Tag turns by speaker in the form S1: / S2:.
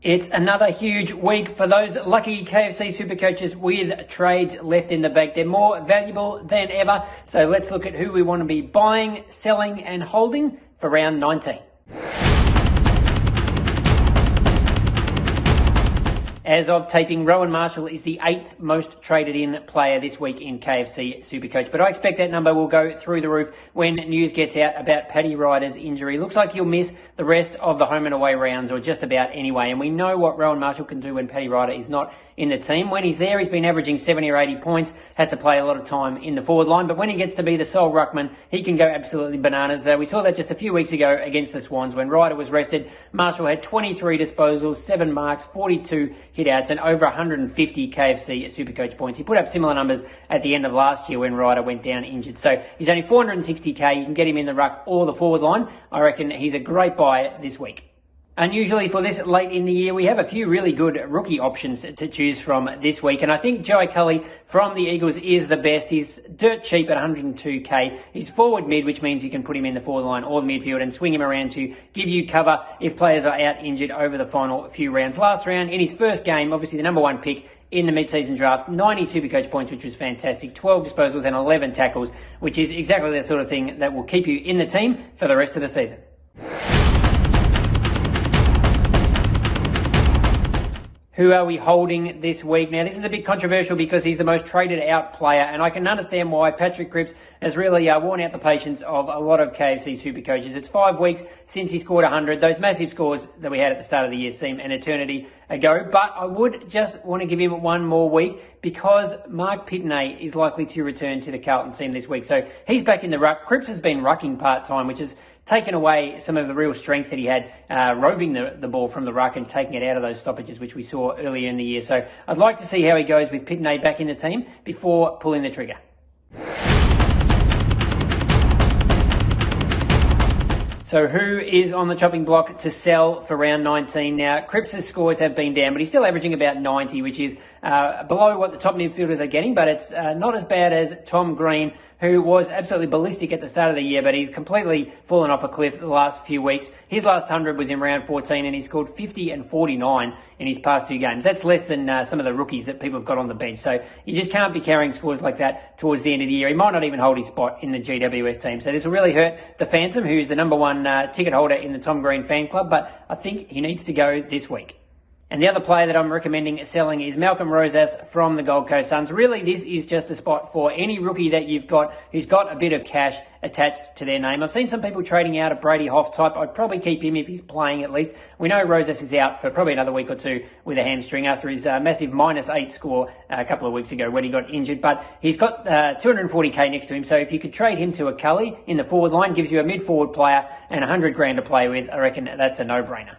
S1: It's another huge week for those lucky KFC SuperCoaches with trades left in the bank. They're more valuable than ever. So let's look at who we want to be buying, selling and holding for round 19. As of taping, Rowan Marshall is the 8th most traded in player this week in KFC SuperCoach. But I expect that number will go through the roof when news gets out about Paddy Ryder's injury. Looks like he'll miss the rest of the home and away rounds, or just about anyway. And we know what Rowan Marshall can do when Paddy Ryder is not in the team. When he's there, he's been averaging 70 or 80 points, has to play a lot of time in the forward line. But when he gets to be the sole ruckman, he can go absolutely bananas. We saw that just a few weeks ago against the Swans when Ryder was rested. Marshall had 23 disposals, 7 marks, 42 hit-outs and over 150 KFC SuperCoach points. He put up similar numbers at the end of last year when Ryder went down injured. So he's only 460k. You can get him in the ruck or the forward line. I reckon he's a great buy this week. Unusually for this late in the year, we have a few really good rookie options to choose from this week. And I think Joey Cully from the Eagles is the best. He's dirt cheap at 102k. He's forward mid, which means you can put him in the forward line or the midfield and swing him around to give you cover if players are out injured over the final few rounds. Last round, in his first game, obviously the number one pick in the mid-season draft, 90 SuperCoach points, which was fantastic, 12 disposals and 11 tackles, which is exactly the sort of thing that will keep you in the team for the rest of the season. Who are we holding this week? Now, this is a bit controversial because he's the most traded out player, and I can understand why. Patrick CRIPPS has really worn out the patience of a lot of KFC SuperCoaches. It's 5 weeks since he scored 100. Those massive scores that we had at the start of the year seem an eternity ago, but I would just want to give him one more week because Mark Pitney is likely to return to the Carlton team this week. So he's back in the ruck. CRIPPS has been rucking part-time, which is taken away some of the real strength that he had roving the ball from the ruck and taking it out of those stoppages, which we saw earlier in the year. So I'd like to see how he goes with Pitney back in the team before pulling the trigger. So who is on the chopping block to sell for round 19? Now, CRIPPS' scores have been down, but he's still averaging about 90, which is below what the top midfielders are getting, but it's not as bad as Tom Green, who was absolutely ballistic at the start of the year, but he's completely fallen off a cliff the last few weeks. His last 100 was in round 14, and he scored 50 and 49 in his past 2 games. That's less than some of the rookies that people have got on the bench. So you just can't be carrying scores like that towards the end of the year. He might not even hold his spot in the GWS team. So this will really hurt the Phantom, who's the number one ticket holder in the Tom Green fan club, but I think he needs to go this week. And the other player that I'm recommending selling is Malcolm Rosas from the Gold Coast Suns. Really, this is just a spot for any rookie that you've got who's got a bit of cash attached to their name. I've seen some people trading out a Brady Hoff type. I'd probably keep him if he's playing at least. We know Rosas is out for probably another week or two with a hamstring after his massive -8 score a couple of weeks ago when he got injured. But he's got 240k next to him. So if you could trade him to a Cully in the forward line, gives you a mid-forward player and 100 grand to play with, I reckon that's a no-brainer.